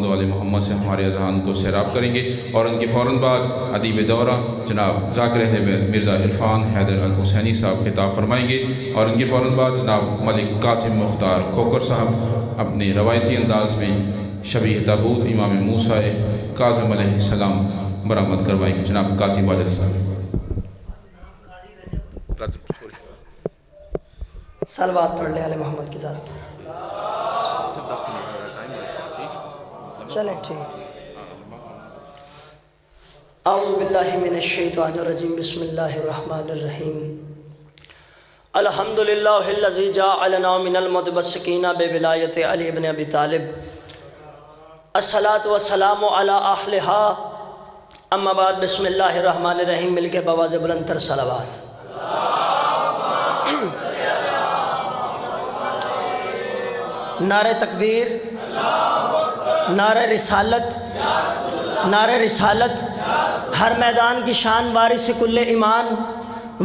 محمد و آل محمد سے ہمارے اذہان کو سیراب کریں گے، اور ان کے فوراً بعد ادیب دورہ جناب ذاکر اہل مرزا عرفان حیدر الحسینی صاحب خطاب فرمائیں گے، اور ان کے فوراً بعد جناب ملک قاسم مختار کھوکر صاحب اپنے روایتی انداز میں شبیہ تابوت امام موسیٰ کاظم علیہ السلام برآمد کروائیں گے۔ جناب قاضی والد صاحب صلوات پڑھ لیں آل محمد کی ذات پر۔ چلیں ٹھیک ہے۔ اعوذ باللہ من الشیطان الرجیم، بسم اللہ الرحمن الرحیم۔ الحمدللہ الذی جعلنا من المتمسکین بولایت علی بن ابی طالب، الصلاۃ والسلام علی اہلہا، اما بعد، بسم اللہ الرحمن الرحیم۔ مل کے بواز بلند تر صلوات۔ نعرہ تکبیر، نعرہ رسالت، نعرہ رسالت۔ ہر میدان کی شان وارث کل ایمان،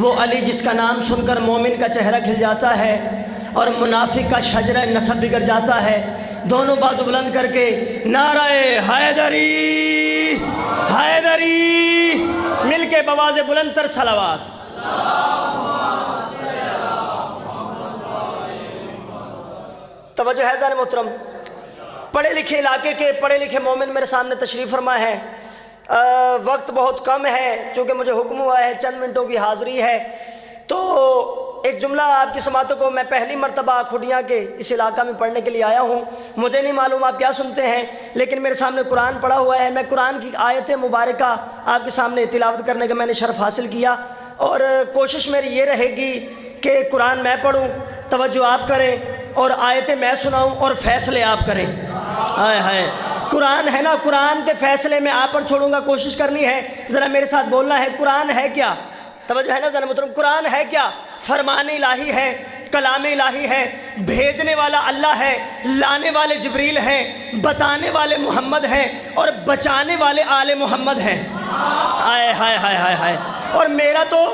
وہ علی جس کا نام سن کر مومن کا چہرہ کھل جاتا ہے اور منافق کا شجرہ نسب بگڑ جاتا ہے۔ دونوں بازو بلند کر کے نعرہ حیدری، حیدری، مل کے بواز بلند تر صلوات۔ توجہ ہے ذرا محترم، پڑھے لکھے علاقے کے پڑھے لکھے مومن میرے سامنے تشریف فرما ہے۔ وقت بہت کم ہے، چونکہ مجھے حکم ہوا ہے چند منٹوں کی حاضری ہے، تو ایک جملہ آپ کی سماعتوں کو میں پہلی مرتبہ کھڈیاں کے اس علاقہ میں پڑھنے کے لیے آیا ہوں۔ مجھے نہیں معلوم آپ کیا سنتے ہیں، لیکن میرے سامنے قرآن پڑھا ہوا ہے۔ میں قرآن کی آیت مبارکہ آپ کے سامنے تلاوت کرنے کا میں نے شرف حاصل کیا، اور کوشش میری یہ رہے گی کہ قرآن میں پڑھوں، توجہ آپ کریں، اور آیتیں میں سناؤں اور فیصلے آپ کریں۔ ہائے ہائے، قرآن ہے نا، قرآن کے فیصلے میں آپ پر چھوڑوں گا، کوشش کرنی ہے، ذرا میرے ساتھ بولنا ہے۔ قرآن ہے کیا؟ توجہ ہے نا ذرا محترم، قرآن ہے کیا؟ فرمان الہی ہے، کلام الہی ہے، بھیجنے والا اللہ ہے، لانے والے جبریل ہیں، بتانے والے محمد ہیں، اور بچانے والے آل محمد ہیں۔ ہائے ہائے ہائے ہائے ہائے۔ اور میرا تو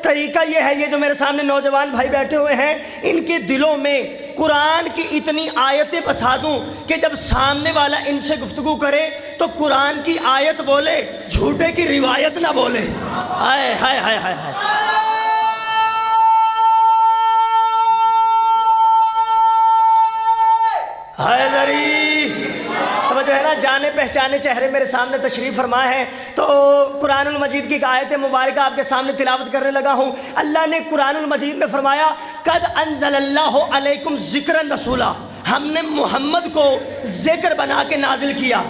طریقہ یہ ہے، یہ جو میرے سامنے نوجوان بھائی بیٹھے ہوئے ہیں، ان کے دلوں میں قرآن کی اتنی آیتیں بسا دوں کہ جب سامنے والا ان سے گفتگو کرے تو قرآن کی آیت بولے، جھوٹے کی روایت نہ بولے۔ ہائے ہائے ہائے ہائے ہائے۔ حیدری، توجہ ہے نا، جانے پہچانے چہرے میرے سامنے تشریف فرما ہے، تو قرآن المجید کی ایک آیت مبارکہ آپ کے سامنے تلاوت کرنے لگا ہوں۔ اللہ نے قرآن المجید میں فرمایا، قد انزل اللہ علیکم ذکرا رسولا، ہم نے محمد کو ذکر بنا کے نازل کیا۔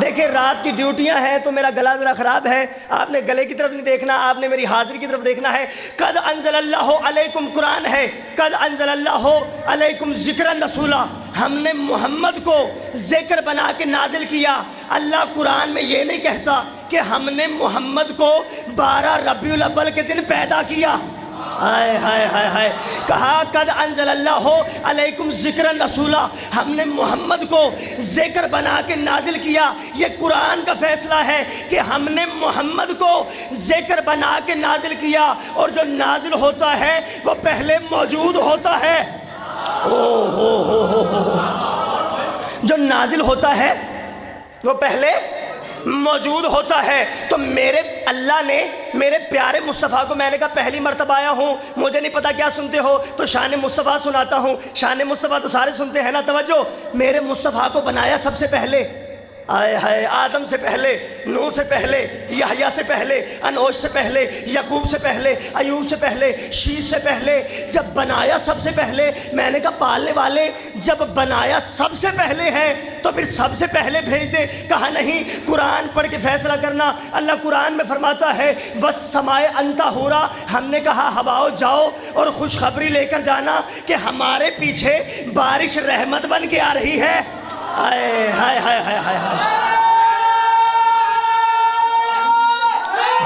دیکھیں رات کی ڈیوٹیاں ہیں تو میرا گلا ذرا خراب ہے، آپ نے گلے کی طرف نہیں دیکھنا، آپ نے میری حاضری کی طرف دیکھنا ہے۔ قد انزل اللہ علیکم، قرآن ہے، قد انزل اللہ علیکم ذکرا رسولا، ہم نے محمد کو ذکر بنا کے نازل کیا۔ اللہ قرآن میں یہ نہیں کہتا کہ ہم نے محمد کو 12 ربیع الاول کے دن پیدا کیا۔ ہائے ہائے ہائے ہائے، کہا قد انزل اللہ علیکم ذکرا رسولا، ہم نے محمد کو ذکر بنا کے نازل کیا۔ یہ قرآن کا فیصلہ ہے کہ ہم نے محمد کو ذکر بنا کے نازل کیا، اور جو نازل ہوتا ہے وہ پہلے موجود ہوتا ہے۔ جو نازل ہوتا ہے وہ پہلے موجود ہوتا ہے۔ تو میرے اللہ نے میرے پیارے مصطفیٰ کو، میں نے کہا پہلی مرتبہ آیا ہوں، مجھے نہیں پتا کیا سنتے ہو، تو شان مصطفیٰ سناتا ہوں۔ شان مصطفیٰ تو سارے سنتے ہیں نا، توجہ، میرے مصطفیٰ کو بنایا سب سے پہلے، آئے ہائے، آدم سے پہلے، نوح سے پہلے، یحییٰ سے پہلے، انوش سے پہلے، یعقوب سے پہلے، ایوب سے پہلے، شیش سے پہلے۔ جب بنایا سب سے پہلے، میں نے کہا پالنے والے جب بنایا سب سے پہلے ہیں تو پھر سب سے پہلے بھیج دے۔ کہا نہیں، قرآن پڑھ کے فیصلہ کرنا۔ اللہ قرآن میں فرماتا ہے وَالسَّمَاءِ أَن طَهُورًا، ہم نے کہا ہواؤ جاؤ اور خوشخبری لے کر جانا کہ ہمارے پیچھے بارش رحمت بن کے آ رہی ہے۔ ہائے ہائے ہائے ہائے ہائے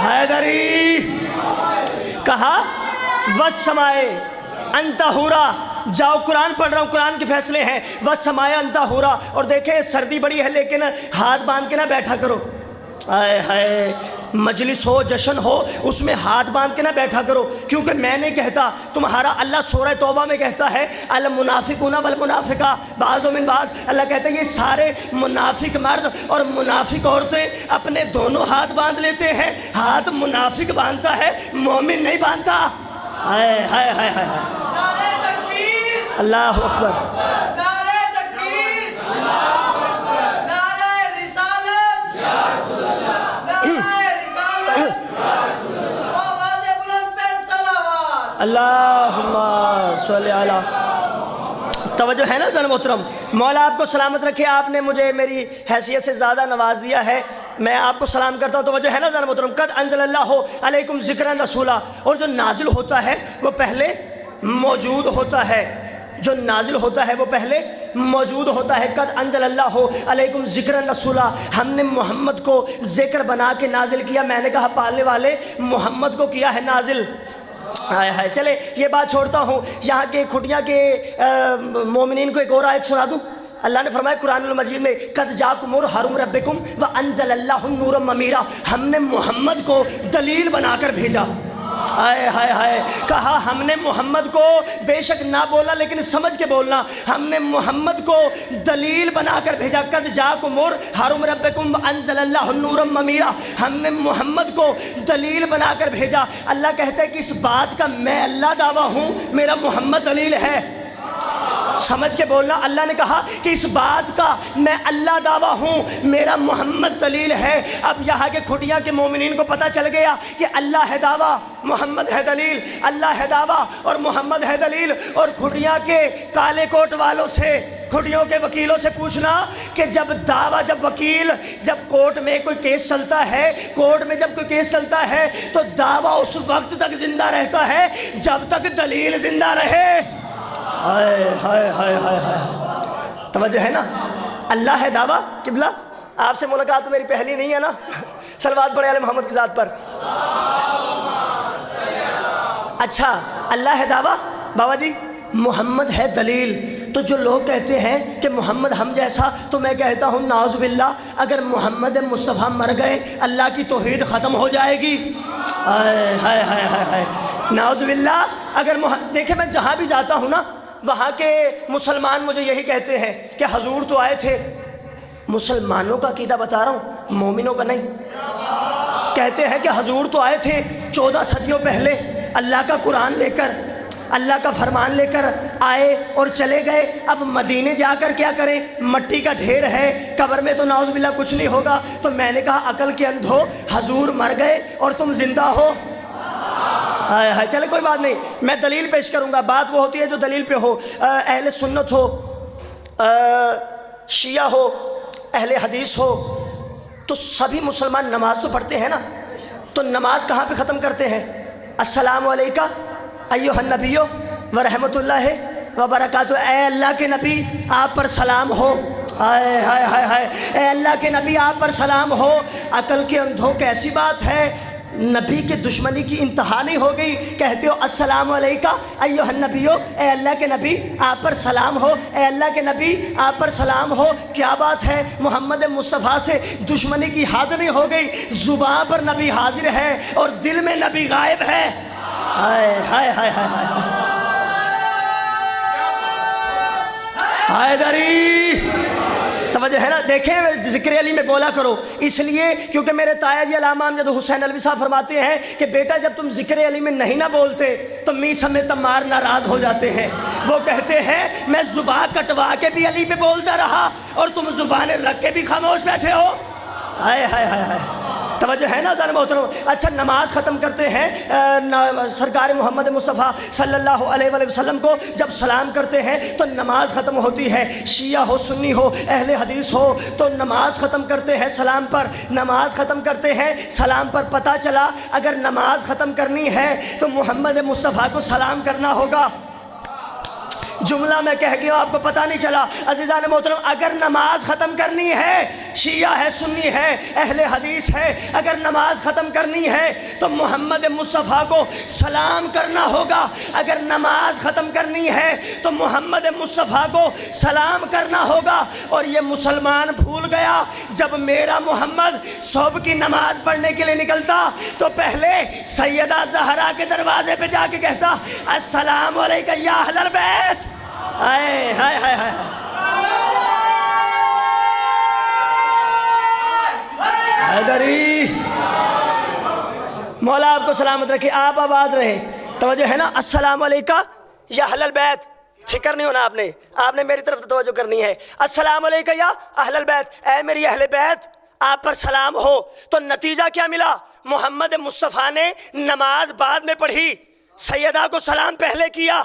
حیدری، کہا وَالسَّمَاءِ أَن طَهُورًا، جاؤ قرآن پڑھ رہا ہوں، قرآن کے فیصلے ہیں۔ وَالسَّمَاءِ أَن طَهُورًا، اور دیکھیں سردی بڑی ہے لیکن ہاتھ باندھ کے نہ بیٹھا کرو، آئے ہائے مجلس ہو جشن ہو اس میں ہاتھ باندھ کے نہ بیٹھا کرو، کیونکہ میں نہیں کہتا، تمہارا اللہ سورہ توبہ میں کہتا ہے المنافقون والمنافقہ بعضهم من بعض، اللہ کہتا ہے یہ سارے منافق مرد اور منافق عورتیں اپنے دونوں ہاتھ باندھ لیتے ہیں، ہاتھ منافق باندھتا ہے مومن نہیں باندھتا۔ ہائے ہائے ہائے ہائے نعرہ تکبیر، اللہ اکبر۔ نعرہ تکبیر، نعرہ رسالت، نعرہ رسالت، آواز بلند تر صلوات۔ اللہم صلی علی، توجہ ہے نا ذرا محترم، مولا آپ کو سلامت رکھے، آپ نے مجھے میری حیثیت سے زیادہ نواز دیا ہے، میں آپ کو سلام کرتا ہوں، توجہ ہے نا ذرا محترم۔ قد انزل اللہ علیکم ذکرا رسولا، اور جو نازل ہوتا ہے وہ پہلے موجود ہوتا ہے، جو نازل ہوتا ہے وہ پہلے موجود ہوتا ہے۔ قد انزل اللہ علیکم ذکرا رسولا، ہم نے محمد کو ذکر بنا کے نازل کیا، میں نے کہا پالنے والے محمد کو کیا ہے نازل۔ ہائے ہائے، چلے یہ بات چھوڑتا ہوں، یہاں کے کھٹیاں کے مومنین کو ایک اور آیت سنا دوں۔ اللہ نے فرمایا قرآن المجید میں قد جاکم برہان من ربکم وانزل اللہ نورا منیرا، ہم نے محمد کو دلیل بنا کر بھیجا۔ ہائے ہائے ہائے، کہا ہم نے محمد کو، بے شک نہ بولا لیکن سمجھ کے بولنا، ہم نے محمد کو دلیل بنا کر بھیجا۔ قد جاکم برہان من ربکم وانزل اللہ نورا منیرا، ہم نے محمد کو دلیل بنا کر بھیجا۔ اللہ کہتا ہے کہ اس بات کا میں اللہ دعویٰ ہوں، میرا محمد دلیل ہے۔ سمجھ کے بولنا، اللہ نے کہا کہ اس بات کا میں اللہ دعویٰ ہوں، میرا محمد دلیل ہے۔ اب یہاں کے کھٹیاں کے مومنین کو پتہ چل گیا کہ اللہ ہے دعویٰ، محمد ہے دلیل، اللہ ہے دعویٰ اور محمد ہے دلیل۔ اور کھٹیاں کے کالے کوٹ والوں سے، کھٹیوں کے وکیلوں سے پوچھنا کہ جب دعویٰ، جب وکیل، جب کورٹ میں کوئی کیس چلتا ہے، کورٹ میں جب کوئی کیس چلتا ہے تو دعویٰ اس وقت تک زندہ رہتا ہے جب تک دلیل زندہ رہے۔ ہائے ہائے ہائے ہائے ہائے، توجہ ہے نا، اللہ ہے دعویٰ۔ قبلہ آپ سے ملاقات میری پہلی نہیں ہے نا، صلوات پڑھے علی محمد کی ذات پر۔ اچھا اللہ ہے دعویٰ، بابا جی محمد ہے دلیل، تو جو لوگ کہتے ہیں کہ محمد ہم جیسا، تو میں کہتا ہوں نعوذ باللہ، اگر محمد مصطفیٰ مر گئے اللہ کی توحید ختم ہو جائے گی۔ ہائے ہائے ہائے ہائے ہائے، نعوذ باللہ۔ اگر دیکھیں میں جہاں بھی جاتا ہوں نا، وہاں کے مسلمان مجھے یہی کہتے ہیں کہ حضور تو آئے تھے، مسلمانوں کا عقیدہ بتا رہا ہوں، مومنوں کا نہیں، کہتے ہیں کہ حضور تو آئے تھے 14 صدیوں پہلے، اللہ کا قرآن لے کر، اللہ کا فرمان لے کر آئے اور چلے گئے، اب مدینے جا کر کیا کریں، مٹی کا ڈھیر ہے، قبر میں تو نعوذ باللہ کچھ نہیں ہوگا۔ تو میں نے کہا عقل کے اندھو، حضور مر گئے اور تم زندہ ہو۔ ہائے ہائے، چلے کوئی بات نہیں، میں دلیل پیش کروں گا، بات وہ ہوتی ہے جو دلیل پہ ہو، اہل سنت ہو، شیعہ ہو، اہل حدیث ہو، تو سبھی مسلمان نماز تو پڑھتے ہیں نا، تو نماز کہاں پہ ختم کرتے ہیں؟ السلام علیکہ ایھا النبی ورحمۃ اللہ وبرکاتہ، اے اللہ کے نبی آپ پر سلام ہو۔ ہائے ہائے ہائے ہائے، اے اللہ کے نبی آپ پر سلام ہو۔ عقل کے اندھوں کیسی بات ہے، نبی کے دشمنی کی انتہا نہیں ہو گئی، کہتے ہو السلام علیکہ ایھا النبی، اے اللہ کے نبی آپ پر سلام ہو، اے اللہ کے نبی آپ پر سلام ہو۔ کیا بات ہے، محمد مصطفیٰ سے دشمنی کی حد نہیں ہو گئی، زبان پر نبی حاضر ہے اور دل میں نبی غائب ہے۔ ہائے ہائے ہائے ہائے حیدری، توجہ ہے نا، دیکھیں ذکر علی میں بولا کرو، اس لیے کیونکہ میرے تایا جی علامہ امجد حسین علوی صاحب فرماتے ہیں کہ بیٹا جب تم ذکر علی میں نہیں نہ بولتے تو می سمیت مار ناراض ہو جاتے ہیں۔ وہ کہتے ہیں میں زبان کٹوا کے بھی علی پہ بولتا رہا اور تم زبانیں رکھ کے بھی خاموش بیٹھے ہو۔ ہائے ہائے ہائے ہائے، توجہ ہے نا ذرا محترم۔ اچھا نماز ختم کرتے ہیں، سرکار محمد مصطفیٰ صلی اللہ علیہ وآلہ وسلم کو جب سلام کرتے ہیں تو نماز ختم ہوتی ہے، شیعہ ہو، سنی ہو، اہل حدیث ہو، تو نماز ختم کرتے ہیں سلام پر، نماز ختم کرتے ہیں سلام پر۔ پتہ چلا اگر نماز ختم کرنی ہے تو محمد مصطفیٰ کو سلام کرنا ہوگا۔ جملہ میں کہہ گیا آپ کو پتہ نہیں چلا، عزیزان محترم، اگر نماز ختم کرنی ہے شیعہ ہے، سنی ہے، اہل حدیث ہے، اگر نماز ختم کرنی ہے تو محمد مصطفیٰ کو سلام کرنا ہوگا، اگر نماز ختم کرنی ہے تو محمد مصطفیٰ کو سلام کرنا ہوگا۔ اور یہ مسلمان بھول گیا، جب میرا محمد صبح کی نماز پڑھنے کے لیے نکلتا تو پہلے سیدہ زہرا کے دروازے پہ جا کے کہتا السلام علیکم یا اہل البیت۔ ہائے ہائے ہائے ہائے، حیدری مولا آپ کو سلامت رکھے، آپ آباد رہیں۔ توجہ ہے نا، السلام علیکم یا اہل البیت، فکر نہیں ہونا آپ نے میری طرف توجہ کرنی ہے۔ السلام علیکم یا اہل البیت، اے میری اہل بیت آپ پر سلام ہو۔ تو نتیجہ کیا ملا؟ محمد مصطفیٰ نے نماز بعد میں پڑھی، سیدہ کو سلام پہلے کیا۔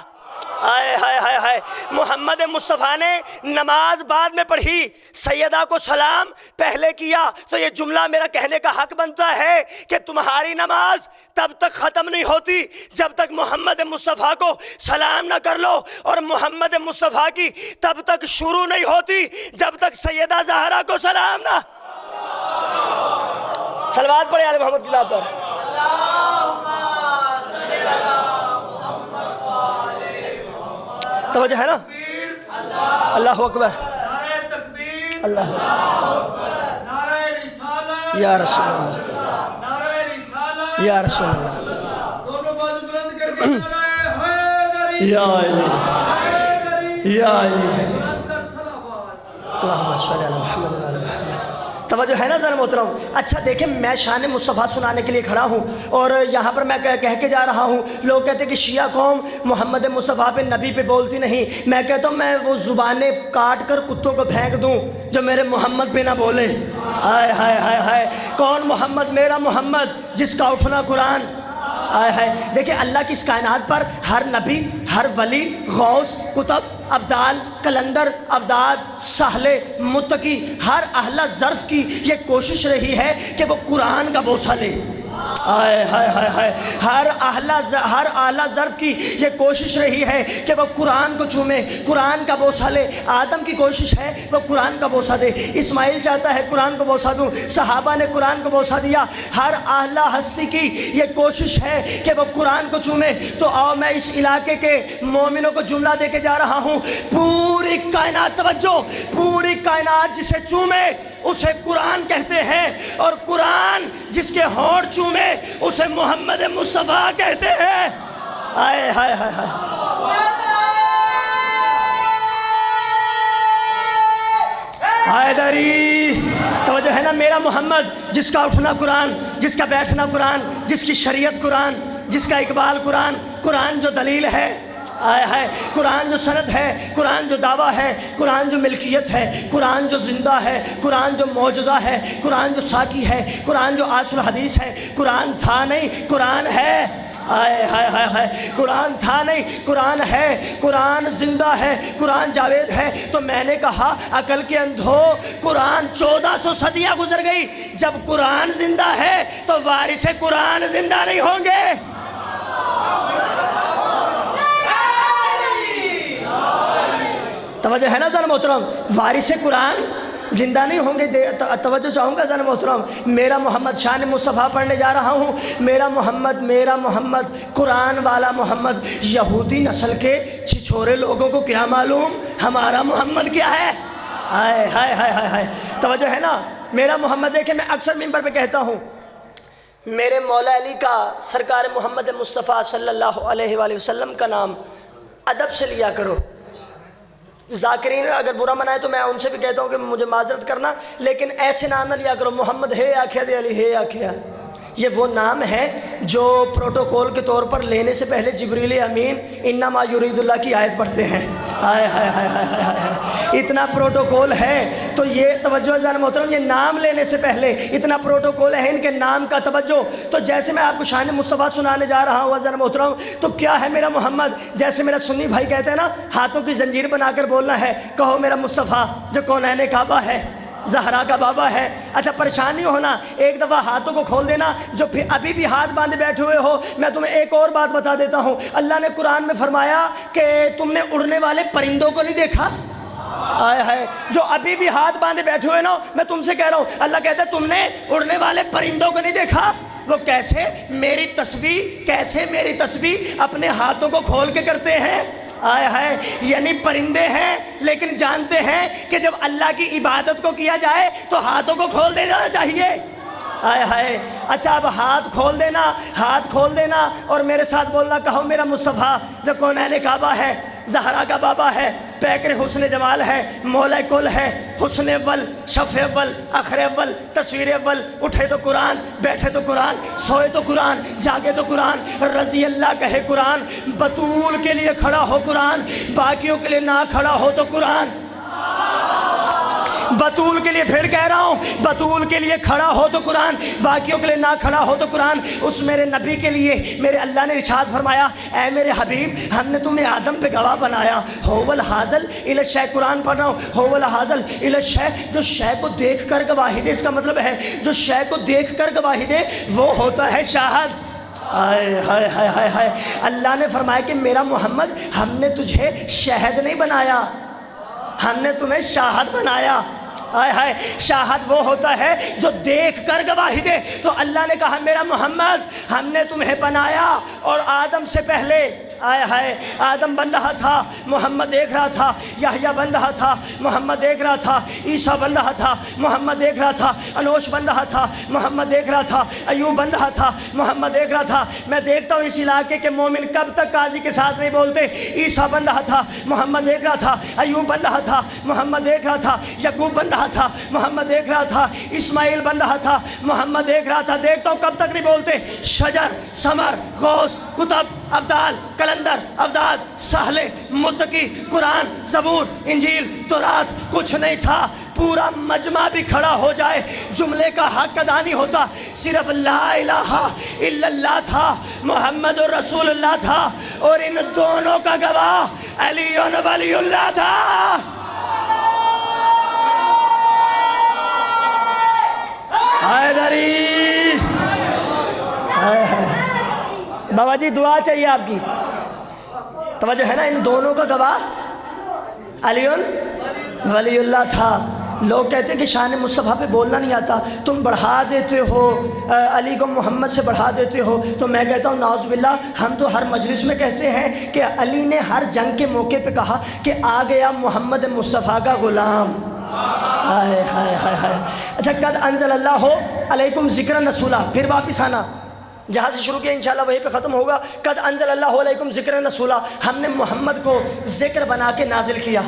ہائے ہائے ہائے ہائے، محمد مصطفیٰ نے نماز بعد میں پڑھی، سیدہ کو سلام پہلے کیا۔ تو یہ جملہ میرا کہنے کا حق بنتا ہے کہ تمہاری نماز تب تک ختم نہیں ہوتی جب تک محمد مصطفیٰ کو سلام نہ کر لو، اور محمد مصطفیٰ کی تب تک شروع نہیں ہوتی جب تک سیدہ زہرا کو سلام نہ۔ صلوات پڑھیں آل محمد کی ذات پر۔ توجہ ہے نا، اللہ اکبر، اللہ یا رسول اللہ، یا رسول اللہ، یا علی، یا علی، اللہم صلی علی محمد و علی محمد۔ توجہ ہے نا ذرا محترم۔ اچھا دیکھیں، میں شان مصطفیٰ سنانے کے لیے کھڑا ہوں اور یہاں پر میں کہہ کے جا رہا ہوں، لوگ کہتے ہیں کہ شیعہ قوم محمد مصطفیٰ پہ نبی پہ بولتی نہیں۔ میں کہتا ہوں میں وہ زبانیں کاٹ کر کتوں کو پھینک دوں جو میرے محمد پہ نہ بولے۔ ہائے ہائے ہائے ہائے، کون محمد؟ میرا محمد جس کا اٹھنا قرآن۔ آئے ہے، دیکھیں اللہ کی اس کائنات پر ہر نبی، ہر ولی، غوث، کتب، ابدال، کلندر، ابداد، سہلے، متقی، ہر اہل ظرف کی یہ کوشش رہی ہے کہ وہ قرآن کا بوسہ لے۔ آئے ہائے ہائے ہائے، ہر اعلیٰ ظرف کی یہ کوشش رہی ہے کہ وہ قرآن کو چومے، قرآن کا بوسہ لے۔ آدم کی کوشش ہے وہ قرآن کا بوسہ دے، اسماعیل چاہتا ہے قرآن کو بوسہ دوں، صحابہ نے قرآن کو بوسہ دیا۔ ہر اعلیٰ ہستی کی یہ کوشش ہے کہ وہ قرآن کو چومے۔ تو آؤ میں اس علاقے کے مومنوں کو جملہ دے کے جا رہا ہوں، پوری کائنات، توجہ، پوری کائنات جسے چومے اسے قرآن کہتے ہیں، اور قرآن جس کے ہونٹ چومے اسے محمد مصطفیٰ کہتے ہیں۔ آئے ہائے ہائے ہائے، حیدری توجہ ہے نا، میرا محمد جس کا اٹھنا قرآن، جس کا بیٹھنا قرآن، جس کی شریعت قرآن، جس کا اقبال قرآن، قرآن جو دلیل ہے، آئے ہے، قرآن جو سند ہے، قرآن جو دعویٰ ہے، قرآن جو ملکیت ہے، قرآن جو زندہ ہے، قرآن جو معجزہ ہے، قرآن جو ساقی ہے، قرآن جو آصل حدیث ہے۔ قرآن تھا نہیں، قرآن ہے۔ آئے ہائے ہائے ہائے، قرآن تھا نہیں، قرآن ہے، قرآن زندہ ہے، قرآن جاوید ہے۔ تو میں نے کہا عقل کے اندھو، قرآن 1400 صدیاں گزر گئی، جب قرآن زندہ ہے تو وارث قرآن زندہ نہیں ہوں گے۔ توجہ ہے نا ذرا محترم، وارث قرآن زندہ نہیں ہوں گے۔ توجہ چاہوں گا ذرا محترم، میرا محمد شان مصطفیٰ پڑھنے جا رہا ہوں۔ میرا محمد قرآن والا محمد۔ یہودی نسل کے چھچورے لوگوں کو کیا معلوم ہمارا محمد کیا ہے؟ ہائے ہائے ہائے ہائے ہائے، توجہ ہے نا، میرا محمد دیکھیں، میں اکثر ممبر پہ کہتا ہوں، میرے مولا علی کا، سرکار محمد مصطفیٰ صلی اللہ علیہ وآلہ وسلم کا نام ادب سے لیا کرو۔ ذاکرین اگر برا منائے تو میں ان سے بھی کہتا ہوں کہ مجھے معذرت کرنا، لیکن ایسے نام نہ لیا کرو۔ محمد ہے آکھیا دے علی ہے آکھیا، یہ وہ نام ہے جو پروٹوکول کے طور پر لینے سے پہلے جبریل امین انما یرید اللہ کی آیت پڑھتے ہیں۔ ہائے ہائے ہائے ہائے ہائے، اتنا پروٹوکول ہے۔ تو یہ توجہ ذرا محترم، یہ نام لینے سے پہلے اتنا پروٹوکول ہے ان کے نام کا، توجہ۔ تو جیسے میں آپ کو شان مصطفیٰ سنانے جا رہا ہوں ذرا محترم، تو کیا ہے میرا محمد؟ جیسے میرا سنی بھائی کہتے ہیں نا، ہاتھوں کی زنجیر بنا کر بولنا ہے، کہو میرا مصطفیٰ جو کونین کعبہ ہے، زہرا کا بابا ہے۔ اچھا پریشان نہیں ہونا، ایک دفعہ ہاتھوں کو کھول دینا، جو پھر ابھی بھی ہاتھ باندھے بیٹھے ہوئے ہو۔ میں تمہیں ایک اور بات بتا دیتا ہوں، اللہ نے قرآن میں فرمایا کہ تم نے اڑنے والے پرندوں کو نہیں دیکھا؟ آئے ہائے جو ابھی بھی ہاتھ باندھے بیٹھے ہوئے نا، میں تم سے کہہ رہا ہوں، اللہ کہتا ہے تم نے اڑنے والے پرندوں کو نہیں دیکھا؟ وہ کیسے میری تسبیح اپنے ہاتھوں کو کھول کے کرتے ہیں؟ آئے ہائے، یعنی پرندے ہیں لیکن جانتے ہیں کہ جب اللہ کی عبادت کو کیا جائے تو ہاتھوں کو کھول دینا چاہیے۔ آئے ہائے، اچھا اب ہاتھ کھول دینا اور میرے ساتھ بولنا، کہو میرا مصطفیٰ جو کونین کعبہ ہے، زہرا کا بابا ہے، پیکر حسن جمال ہے، مولا کل ہے، حسن اول، شف اول، اخر اول، تصویر اول، اٹھے تو قرآن، بیٹھے تو قرآن، سوئے تو قرآن، جاگے تو قرآن، رضی اللہ کہے قرآن، بطول کے لیے کھڑا ہو قرآن، باقیوں کے لیے نہ کھڑا ہو تو قرآن۔ بطول کے لیے پھر کہہ رہا ہوں، بطول کے لیے کھڑا ہو تو قرآن، باقیوں کے لیے نہ کھڑا ہو تو قرآن۔ اس میرے نبی کے لیے میرے اللہ نے ارشاد فرمایا، اے میرے حبیب ہم نے تمہیں آدم پہ گواہ بنایا، ہوول حاضل الی الشیء، قرآن پڑھ رہا ہوں، ہوول حاضل الی الشیء، جو شے کو دیکھ کر گواہی دے، اس کا مطلب ہے جو شے کو دیکھ کر گواہی دے وہ ہوتا ہے شاہد۔ ہائے ہائے ہائے ہائے ہائے، اللہ نے فرمایا کہ میرا محمد ہم نے تجھے شہد نہیں بنایا، ہم نے تمہیں شاہد بنایا۔ آئے ہائے، شاہد وہ ہوتا ہے جو دیکھ کر گواہی دے۔ تو اللہ نے کہا میرا محمد ہم نے تمہیں بنایا، اور آدم سے پہلے آئے ہائے آدم بن رہا تھا، محمد دیکھ رہا تھا، یحییٰ بن رہا تھا، محمد دیکھ رہا تھا، عیسیٰ بن رہا تھا، محمد دیکھ رہا تھا، انوش بن رہا تھا، محمد دیکھ رہا تھا، ایوب بن رہا تھا، محمد دیکھ رہا تھا۔ میں دیکھتا ہوں اس علاقے کے مومن کب تک قاضی کے ساتھ نہیں بولتے۔ عیسیٰ بن رہا تھا، محمد دیکھ رہا تھا، ایوب بن رہا تھا، محمد دیکھ رہا تھا، یعقوب بن رہا تھا، محمد دیکھ رہا تھا، اسماعیل بن رہا تھا، محمد دیکھ رہا تھا۔ دیکھتا ہوں کب تک نہیں بولتے۔ شجر، ثمر، غوث، کتب، ابدال، کلندر، ابداد، سہل، متقی، قرآن، زبور، انجیل، تورات، کچھ نہیں تھا۔ پورا مجمع بھی کھڑا ہو جائے جملے کا حق ادا نہیں ہوتا، صرف لا الہ الا اللہ تھا، محمد رسول اللہ تھا، اور ان دونوں کا گواہ علی ولی اللہ تھا۔ حیدری، بابا جی دعا چاہیے آپ کی، توجہ ہے نا، ان دونوں کا گواہ علی ولی اللہ تھا۔ لوگ کہتے ہیں کہ شان مصطفیٰ پہ بولنا نہیں آتا، تم بڑھا دیتے ہو علی کو محمد سے بڑھا دیتے ہو، تو میں کہتا ہوں نعوذ باللہ، ہم تو ہر مجلس میں کہتے ہیں کہ علی نے ہر جنگ کے موقع پہ کہا کہ آ گیا محمد مصطفیٰ کا غلام۔ ہائے ہائے ہائے ہائے۔ اچھا، قد انزل اللہ علیکم ذکر رسولہ، پھر واپس آنا، جہاں سے شروع کیا انشاءاللہ وہیں پہ ختم ہوگا۔ قد انزل اللہ علیکم ذکر رسولہ، ہم نے محمد کو ذکر بنا کے نازل کیا،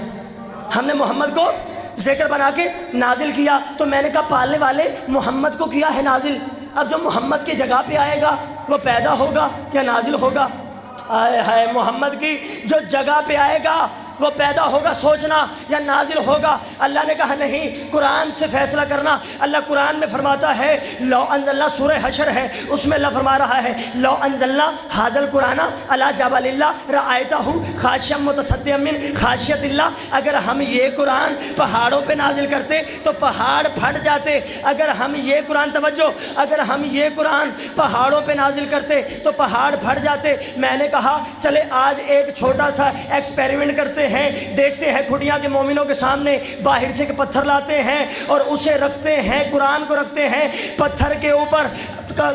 ہم نے محمد کو ذکر بنا کے نازل کیا۔ تو میں نے کہا پالنے والے محمد کو کیا ہے نازل، اب جو محمد کی جگہ پہ آئے گا وہ پیدا ہوگا یا نازل ہوگا؟ آئے ہائے، محمد کی جو جگہ پہ آئے گا وہ پیدا ہوگا سوچنا یا نازل ہوگا؟ اللہ نے کہا نہیں، قرآن سے فیصلہ کرنا۔ اللہ قرآن میں فرماتا ہے لو انزلنا، سورہ حشر ہے اس میں اللہ فرما رہا ہے لو انزلنا ھذا القرآن علی جبل اللہ رأیتہ خاشعا متصدعا من خشیۃ اللہ، اگر ہم یہ قرآن پہاڑوں پہ نازل کرتے تو پہاڑ پھٹ جاتے۔ اگر ہم یہ قرآن، توجہ، اگر ہم یہ قرآن پہاڑوں پہ نازل کرتے تو پہاڑ پھٹ جاتے۔ میں نے کہا چلے آج ایک چھوٹا سا ایکسپیریمنٹ کرتے ہیں، دیکھتے ہیں کھڑیاں کے مومنوں کے سامنے باہر سے پتھر لاتے ہیں اور اسے رکھتے ہیں، قرآن کو رکھتے ہیں پتھر کے اوپر،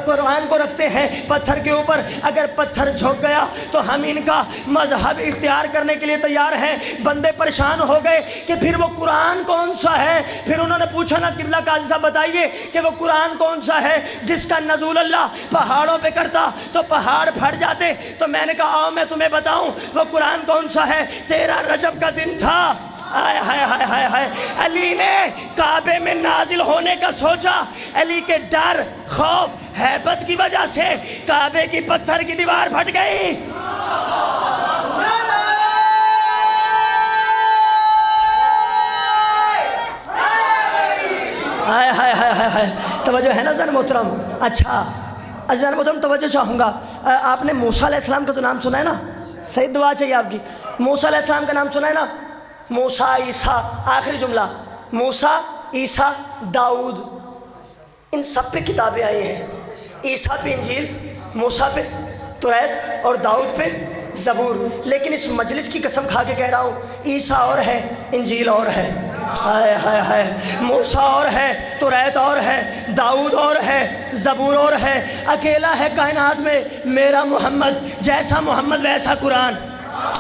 قرآن کو رکھتے ہیں پتھر کے اوپر۔ اگر پتھر جھک گیا تو ہم ان کا مذہب اختیار کرنے کے لیے تیار ہیں۔ بندے پریشان ہو گئے کہ پھر وہ قرآن کون سا ہے؟ پھر انہوں نے پوچھا نا قبلہ قاضی صاحب بتائیے کہ وہ قرآن کون سا ہے جس کا نزول اللہ پہاڑوں پہ کرتا تو پہاڑ پھٹ جاتے؟ تو میں نے کہا آؤ میں تمہیں بتاؤں وہ قرآن کون سا ہے۔ 13 رجب کا دن تھا، ہائے ہائے ہائے ہائے ہائے، علی نے کعبے میں نازل ہونے کا سوچا، علی کے ڈر، خوف، ہیبت کی وجہ سے کعبے کی پتھر کی دیوار پھٹ گئی۔ ہائے ہائے ہائے ہائے ہائے، توجہ ہے نا عزیزان محترم؟ اچھا عزیزان محترم توجہ چاہوں گا، آپ نے موسیٰ علیہ السلام کا تو نام سنا ہے نا؟ صحیح دعا چاہیے آپ کی۔ موسیٰ علیہ السلام کا نام سنا ہے نا؟ موسیٰ، عیسیٰ، آخری جملہ، موسیٰ، عیسیٰ، داؤد، ان سب پہ کتابیں آئی ہیں۔ عیسیٰ پہ انجیل، موسیٰ پہ توریت اور داؤد پہ زبور، لیکن اس مجلس کی قسم کھا کے کہہ رہا ہوں، عیسیٰ اور ہے، انجیل اور ہے، ہائے ہائے ہائے، موسیٰ اور ہے، توریت اور ہے، داؤد اور ہے، زبور اور ہے، اکیلا ہے کائنات میں میرا محمد، جیسا محمد ویسا قرآن،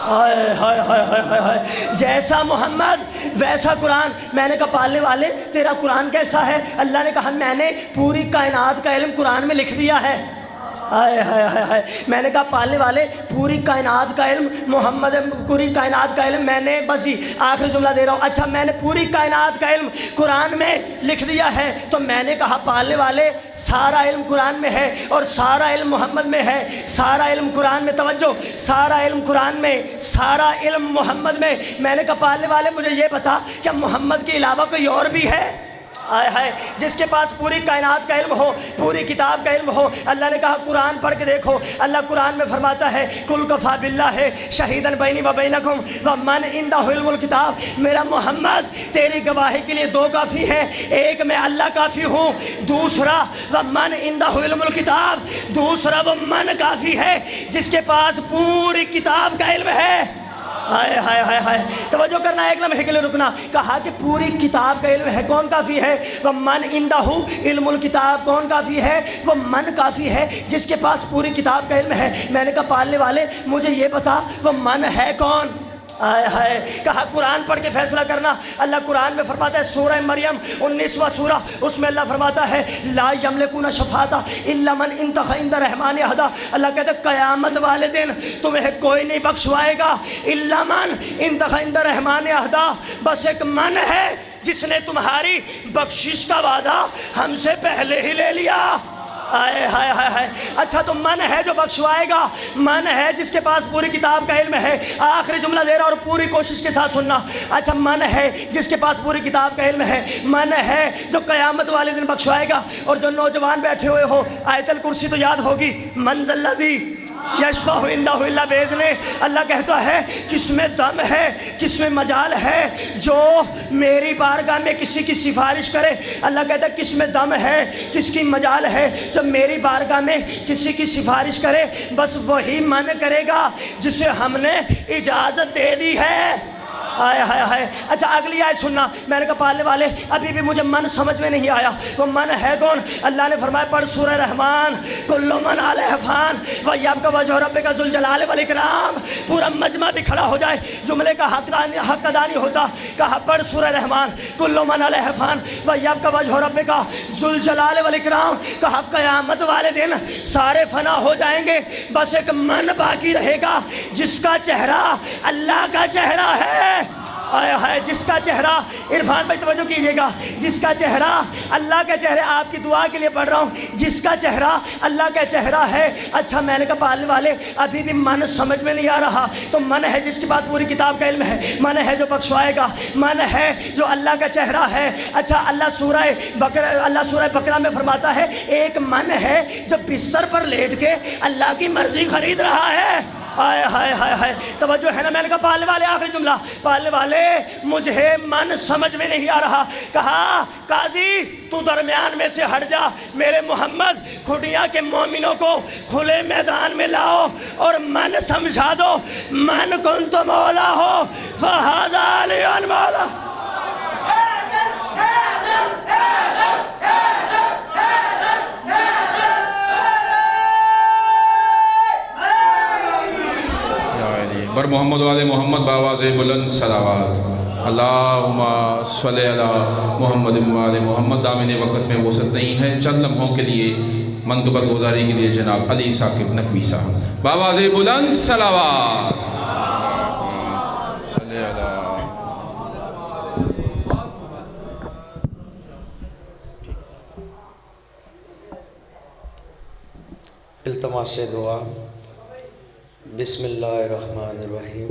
ہائے ہائے ہائے ہائے ہائے، جیسا محمد ویسا قرآن۔ میں نے کہا پالنے والے تیرا قرآن کیسا ہے؟ اللہ نے کہا میں نے پوری کائنات کا علم قرآن میں لکھ دیا ہے۔ ہائے ہائے ہائے ہائے، میں نے کہا پالنے والے پوری کائنات کا علم محمد، پوری کائنات کا علم میں نے، بس ہی آخری جملہ دے رہا ہوں، اچھا میں نے پوری کائنات کا علم قرآن میں لکھ دیا ہے، تو میں نے کہا پالنے والے سارا علم قرآن میں ہے اور سارا علم محمد میں ہے، سارا علم قرآن میں، توجہ، سارا علم قرآن میں، سارا علم محمد میں۔ میں نے کہا پالنے والے مجھے یہ بتا کہ محمد کے علاوہ کوئی اور بھی ہے؟ آئے ہائے، جس کے پاس پوری کائنات کا علم ہو، پوری کتاب کا علم ہو۔ اللہ نے کہا قرآن پڑھ کے دیکھو، اللہ قرآن میں فرماتا ہے کل کفا باللہ شہیدن بینی و بینکم ومن عندہ علم الکتاب، میرا محمد تیری گواہی کے لیے دو کافی ہیں، ایک میں اللہ کافی ہوں، دوسرا ومن عندہ علم الکتاب، دوسرا وہ من کافی ہے جس کے پاس پوری کتاب کا علم ہے۔ ہائے ہائے ہائے ہائے، توجہ کرنا، ایک لمحے کے لیے رکنا، کہا کہ پوری کتاب کا علم ہے، کون کافی ہے؟ وہ من عندہ علم الکتاب، کون کافی ہے؟ وہ من کافی ہے جس کے پاس پوری کتاب کا علم ہے۔ میں نے کہا پالنے والے مجھے یہ بتا وہ من ہے کون؟ آئے ہائے، کہا قرآن پڑھ کے فیصلہ کرنا۔ اللہ قرآن میں فرماتا ہے سورہ مریم 19واں سورہ، اس میں اللہ فرماتا ہے لا یملکون شفاعۃ الا من انتخى عند الرحمن عہدا، اللہ کہتا ہے قیامت والے دن تمہیں کوئی نہیں بخشوائے گا، الا من انتخى عند الرحمن عہدا، بس ایک من ہے جس نے تمہاری بخشش کا وعدہ ہم سے پہلے ہی لے لیا۔ آئے ہائے ہائے ہائے، اچھا تو من ہے جو بخشوائے گا، من ہے جس کے پاس پوری کتاب کا علم ہے۔ آخری جملہ دے رہا اور پوری کوشش کے ساتھ سننا، اچھا من ہے جس کے پاس پوری کتاب کا علم ہے، من ہے جو قیامت والے دن بخشوائے گا۔ اور جو نوجوان بیٹھے ہوئے ہو آیت الکرسی تو یاد ہوگی، من ذا الذی یشفع عندہ الا باذنہ، اللہ کہتا ہے کس میں دم ہے، کس میں مجال ہے جو میری بارگاہ میں کسی کی سفارش کرے، اللہ کہتا ہے کس میں دم ہے، کس کی مجال ہے جو میری بارگاہ میں کسی کی سفارش کرے، بس وہی من کرے گا جسے ہم نے اجازت دے دی ہے۔ ہائے ہائے ہائے، اچھا اگلی آیت سننا۔ میں نے کہا پالنے والے ابھی بھی مجھے من سمجھ میں نہیں آیا، وہ من ہے کون؟ اللہ نے فرمایا پڑھ سورہ رحمان، کل من علیہ فان ویبقی وجہ ربک ذو الجلال والاکرام، پورا مجمع بھی کھڑا ہو جائے، جملے کا حق ادا نہیں ہوتا۔ کہا پڑھ سورہ رحمان، کل من علیہ فان ویبقی وجہ ربک ذو الجلال والاکرام، کہا قیامت والے دن سارے فنا ہو جائیں گے، بس ایک من باقی رہے گا جس کا چہرہ اللہ کا چہرہ ہے۔ آئے ہائے، جس کا چہرہ، عرفان بھائی توجہ کیجئے گا، جس کا چہرہ اللہ کا چہرہ، آپ کی دعا کے لیے پڑھ رہا ہوں، جس کا چہرہ اللہ کا چہرہ ہے۔ اچھا میں نے کہا پالنے والے ابھی بھی من سمجھ میں نہیں آ رہا، تو من ہے جس کے پاس پوری کتاب کا علم ہے، من ہے جو بخشوائے گا، من ہے جو اللہ کا چہرہ ہے۔ اچھا اللہ سورہ بقرہ میں فرماتا ہے ایک من ہے جو بستر پر لیٹ کے اللہ کی مرضی خرید رہا ہے۔ آئے ہائے ہائے ہائے، توجہ ہے نا؟ میں نے کہا پالنے والے آخری جملہ، پالنے والے مجھے من سمجھ میں نہیں آ رہا۔ کہا قاضی تو درمیان میں سے ہٹ جا، میرے محمد کھڑیاں کے مومنوں کو کھلے میدان میں لاؤ اور من سمجھا دو، من کنت مولا ہو فہذا علی مولا۔ بر محمد والے محمد باواز بلند صلوات، اللہم صلی علی محمد والے محمد۔ دامن وقت میں وسعت نہیں ہے، چند لمحوں کے لیے منقبت گزاری کے لیے جناب علی ثاقب نقوی صاحب، باواز بلند صلوات، صلی علی۔ التماس دعا، بسم اللہ الرحمن الرحیم۔